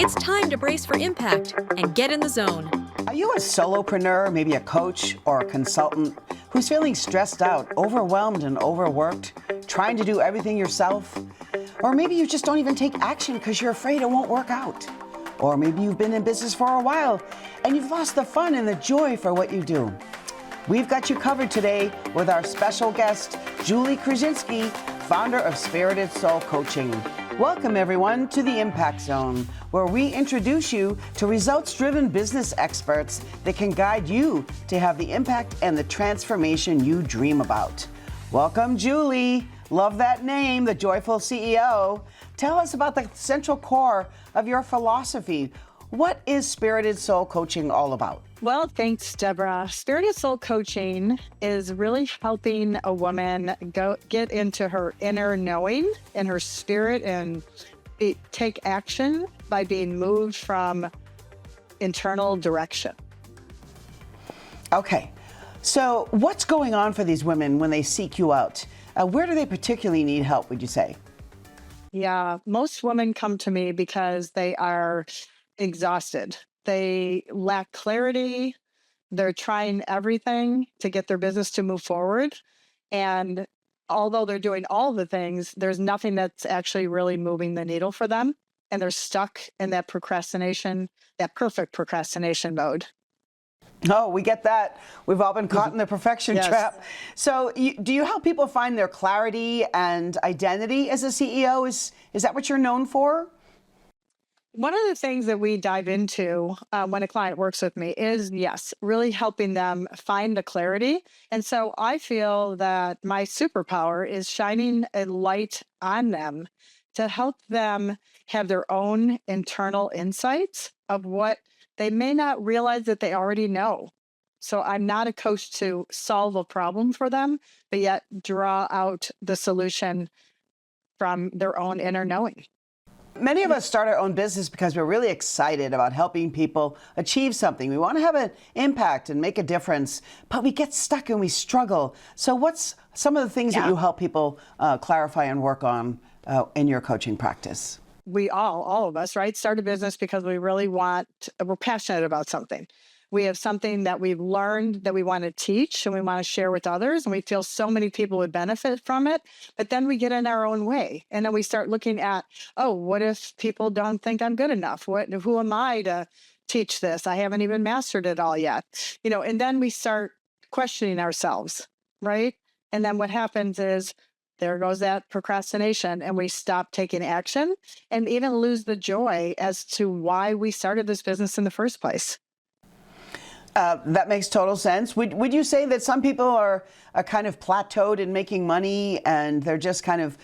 It's time to brace for impact and get in the zone. Are you a solopreneur, maybe a coach or a consultant who's feeling stressed out, overwhelmed and overworked, trying to do everything yourself? Or maybe you just don't even take action because you're afraid it won't work out. Or maybe you've been in business for a while and you've lost the fun and the joy for what you do. We've got you covered today with our special guest, Julie Krasinski, founder of Spirited Soul Coaching. Welcome, everyone, to the Impact Zone, where we introduce you to results-driven business experts that can guide you to have the impact and the transformation you dream about. Welcome, Julie. Love that name, the Joyful CEO. Tell us about the central core of your philosophy. What is Spirited Soul Coaching all about? Well, thanks, Deborah. Spirited Soul Coaching is really helping a woman get into her inner knowing and her spirit and take action by being moved from internal direction. Okay, so what's going on for these women when they seek you out? Where do they particularly need help, would you say? Yeah, most women come to me because they are exhausted. They lack clarity. They're trying everything to get their business to move forward. And although they're doing all the things, there's nothing that's actually really moving the needle for them. And they're stuck in that procrastination, that perfect procrastination mode. Oh, we get that. We've all been caught in the perfection trap. So do you help people find their clarity and identity as a CEO? Is that what you're known for? One of the things that we dive into when a client works with me is, yes, really helping them find the clarity. And so I feel that my superpower is shining a light on them to help them have their own internal insights of what they may not realize that they already know. So I'm not a coach to solve a problem for them, but yet draw out the solution from their own inner knowing. Many of us start our own business because we're really excited about helping people achieve something. We want to have an impact and make a difference, but we get stuck and we struggle. So what's some of the things that you help people clarify and work on in your coaching practice? We all of us, right, start a business because we're passionate about something. We have something that we've learned that we want to teach and we want to share with others. And we feel so many people would benefit from it. But then we get in our own way. And then we start looking at, oh, what if people don't think I'm good enough? Who am I to teach this? I haven't even mastered it all yet. And then we start questioning ourselves, right? And then what happens is there goes that procrastination and we stop taking action and even lose the joy as to why we started this business in the first place. That makes total sense. Would you say that some people are kind of plateaued in making money and they're just kind of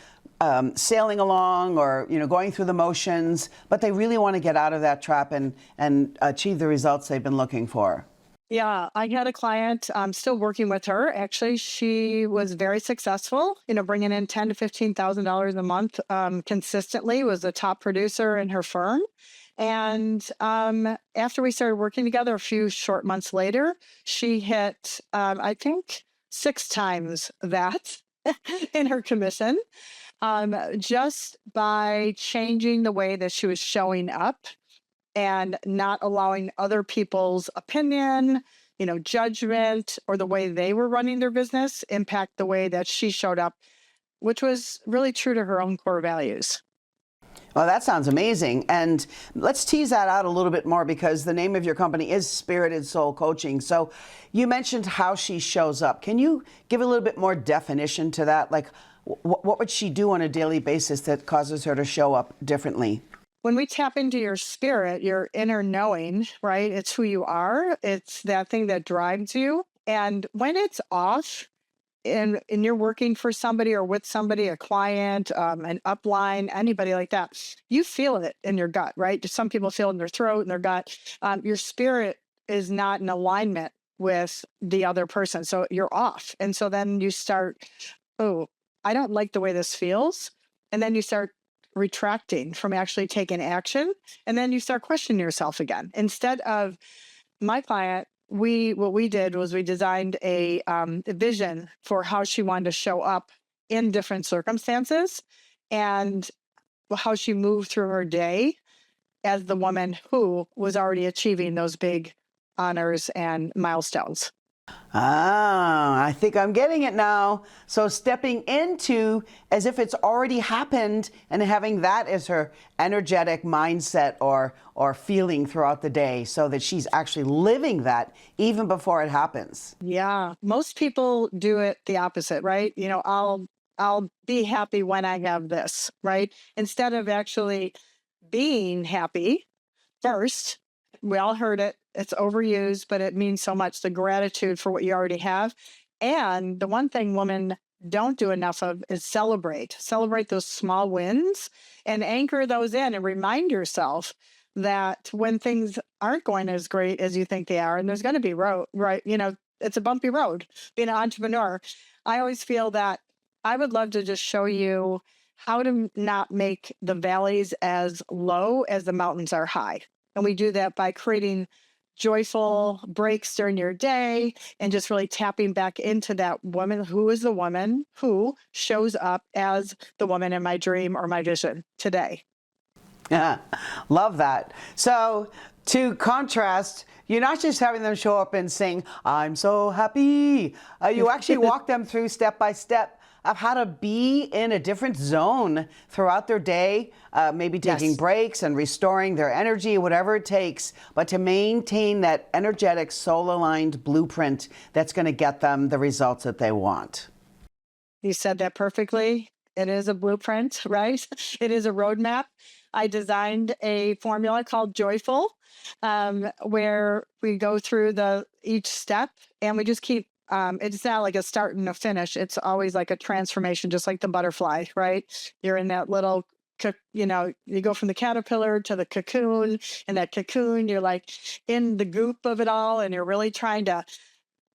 sailing along or going through the motions, but they really want to get out of that trap and achieve the results they've been looking for? Yeah, I had a client, I'm still working with her. Actually, she was very successful, bringing in $10,000 to $15,000 a month consistently, was a top producer in her firm. And after we started working together a few short months later, she hit, I think, 6 times that in her commission, just by changing the way that she was showing up and not allowing other people's opinion, judgment, or the way they were running their business impact the way that she showed up, which was really true to her own core values. Well, that sounds amazing. And let's tease that out a little bit more because the name of your company is Spirited Soul Coaching. So you mentioned how she shows up. Can you give a little bit more definition to that? Like, what would she do on a daily basis that causes her to show up differently? When we tap into your spirit, your inner knowing, right? It's who you are. It's that thing that drives you. And when it's off, and you're working for somebody or with somebody, a client, an upline, anybody like that, you feel it in your gut, right? Some people feel it in their throat and their gut. Your spirit is not in alignment with the other person. So you're off. And so then you start, oh, I don't like the way this feels. And then you start retracting from actually taking action. And then you start questioning yourself again. Instead of my client, what we did was we designed a vision for how she wanted to show up in different circumstances and how she moved through her day as the woman who was already achieving those big honors and milestones. Ah, I think I'm getting it now. So stepping into as if it's already happened and having that as her energetic mindset or feeling throughout the day so that she's actually living that even before it happens. Yeah, most people do it the opposite, right? I'll be happy when I have this, right? Instead of actually being happy first. We all heard it. It's overused, but it means so much, the gratitude for what you already have. And the one thing women don't do enough of is celebrate. Celebrate those small wins and anchor those in and remind yourself that when things aren't going as great as you think they are, and there's going to be road, right? It's a bumpy road being an entrepreneur. I always feel that I would love to just show you how to not make the valleys as low as the mountains are high. And we do that by creating joyful breaks during your day and just really tapping back into that woman who is the woman who shows up as the woman in my dream or my vision today. Yeah, love that. So to contrast, you're not just having them show up and sing, "I'm so happy." You actually walk them through step by step of how to be in a different zone throughout their day, maybe taking breaks and restoring their energy, whatever it takes, but to maintain that energetic, soul-aligned blueprint that's going to get them the results that they want. You said that perfectly. It is a blueprint, right? It is a roadmap. I designed a formula called Joyful, where we go through each step and we just keep. It's not like a start and a finish. It's always like a transformation, just like the butterfly, right? You're in that little, you go from the caterpillar to the cocoon, and that cocoon, you're like in the goop of it all, and you're really trying to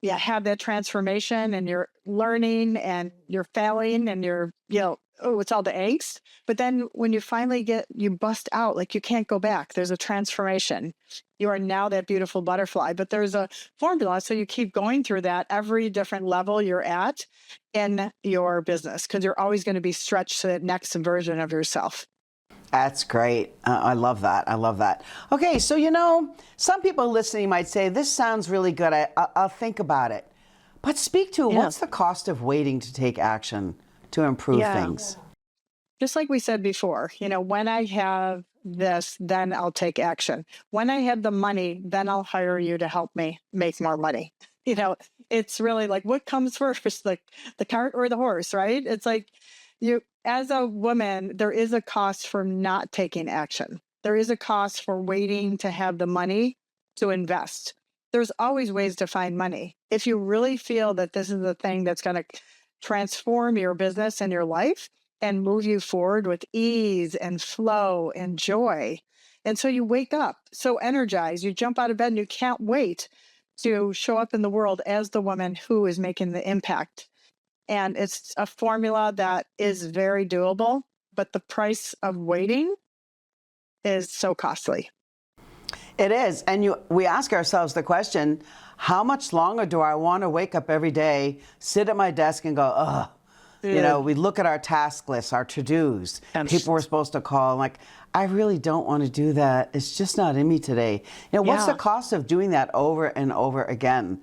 have that transformation, and you're learning and you're failing and you're, it's all the angst. But then when you finally you bust out, like you can't go back. There's a transformation. You are now that beautiful butterfly, but there's a formula. So you keep going through that every different level you're at in your business, because you're always going to be stretched to that next version of yourself. That's great. I love that. I love that. Okay, so some people listening might say, this sounds really good. I'll think about it. But speak to what's the cost of waiting to take action to improve things? Just like we said before, when I have this, then I'll take action. When I have the money, then I'll hire you to help me make more money. It's really like, what comes first, like the cart or the horse, right? It's like as a woman, there is a cost for not taking action. There is a cost for waiting to have the money to invest. There's always ways to find money. If you really feel that this is the thing that's going to transform your business and your life and move you forward with ease and flow and joy. And so you wake up so energized, you jump out of bed and you can't wait to show up in the world as the woman who is making the impact. And it's a formula that is very doable, but the price of waiting is so costly. It is. And we ask ourselves the question, how much longer do I want to wake up every day, sit at my desk and go, ugh? We look at our task lists, our to-dos, people we're supposed to call, like, I really don't want to do that. It's just not in me today. What's the cost of doing that over and over again?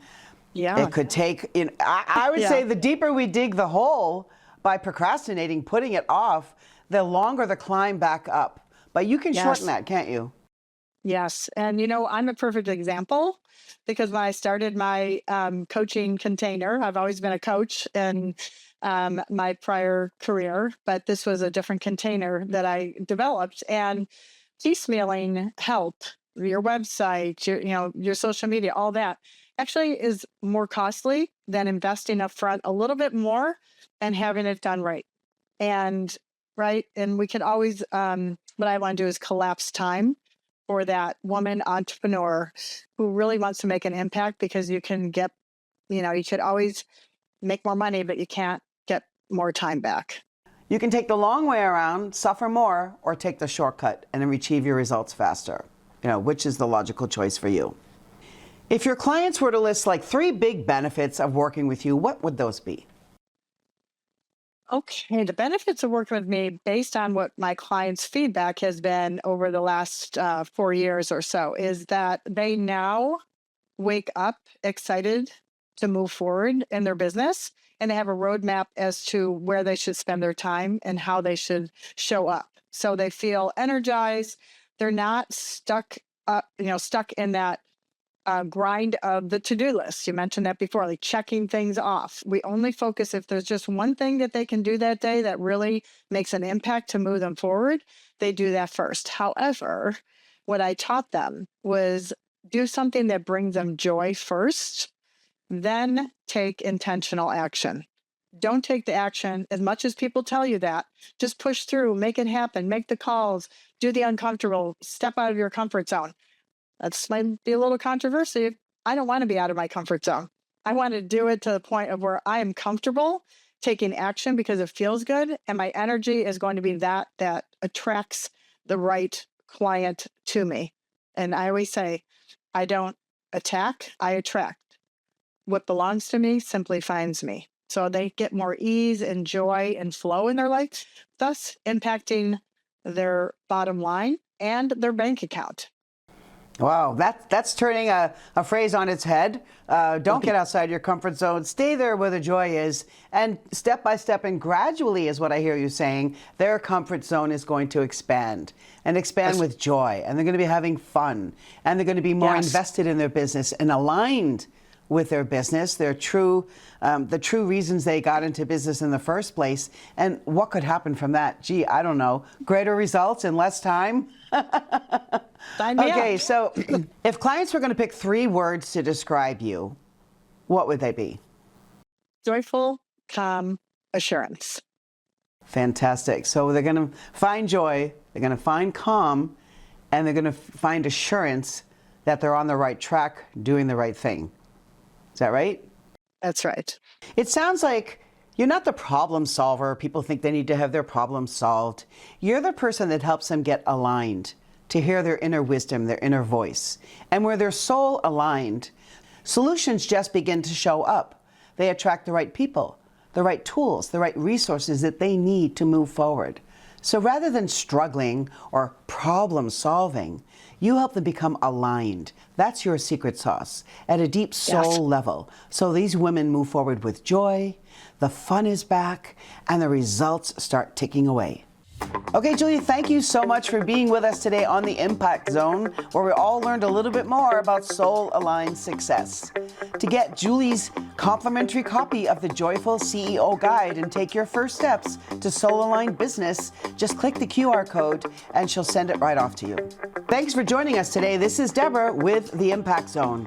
Yeah. It could take, I would say the deeper we dig the hole by procrastinating, putting it off, the longer the climb back up. But you can shorten that, can't you? Yes. And, I'm a perfect example, because when I started my coaching container, I've always been a coach in my prior career, but this was a different container that I developed. And piecemealing help, your website, your social media, all that actually is more costly than investing up front a little bit more and having it done right. And we can always, what I want to do is collapse time for that woman entrepreneur who really wants to make an impact, because you can get, you could always make more money, but you can't get more time back. You can take the long way around, suffer more, or take the shortcut and achieve your results faster. Which is the logical choice for you? If your clients were to list like 3 big benefits of working with you, what would those be? Okay, the benefits of working with me based on what my clients' feedback has been over the last 4 years or so is that they now wake up excited to move forward in their business and they have a roadmap as to where they should spend their time and how they should show up. So they feel energized. They're not stuck in that grind of the to-do list. You mentioned that before, like checking things off. We only focus if there's just one thing that they can do that day that really makes an impact to move them forward, they do that first. However, what I taught them was do something that brings them joy first, then take intentional action. Don't take the action as much as people tell you that. Just push through, make it happen, make the calls, do the uncomfortable, step out of your comfort zone. That's might be a little controversial. I don't want to be out of my comfort zone. I want to do it to the point of where I am comfortable taking action because it feels good. And my energy is going to be that attracts the right client to me. And I always say, I don't attack, I attract. What belongs to me simply finds me. So they get more ease and joy and flow in their life, thus impacting their bottom line and their bank account. Wow, that's turning a phrase on its head. Don't get outside your comfort zone. Stay there where the joy is. And step by step and gradually is what I hear you saying, their comfort zone is going to expand and expand with joy. And they're going to be having fun. And they're going to be more invested in their business and aligned with their business, the true reasons they got into business in the first place. And what could happen from that? Gee, I don't know. Greater results in less time? Okay, so if clients were going to pick 3 words to describe you, what would they be? Joyful, calm, assurance. Fantastic. So they're going to find joy, they're going to find calm, and they're going to find assurance that they're on the right track, doing the right thing. Is that right? That's right. It sounds like you're not the problem solver. People think they need to have their problems solved. You're the person that helps them get aligned, to hear their inner wisdom, their inner voice. And where they're soul aligned, solutions just begin to show up. They attract the right people, the right tools, the right resources that they need to move forward. So rather than struggling or problem solving, you help them become aligned. That's your secret sauce at a deep soul level. So these women move forward with joy, the fun is back, and the results start ticking away. Okay, Julie, thank you so much for being with us today on the Impact Zone, where we all learned a little bit more about soul-aligned success. To get Julie's complimentary copy of the Joyful CEO Guide and take your first steps to soul-aligned business, just click the QR code and she'll send it right off to you. Thanks for joining us today. This is Deborah with the Impact Zone.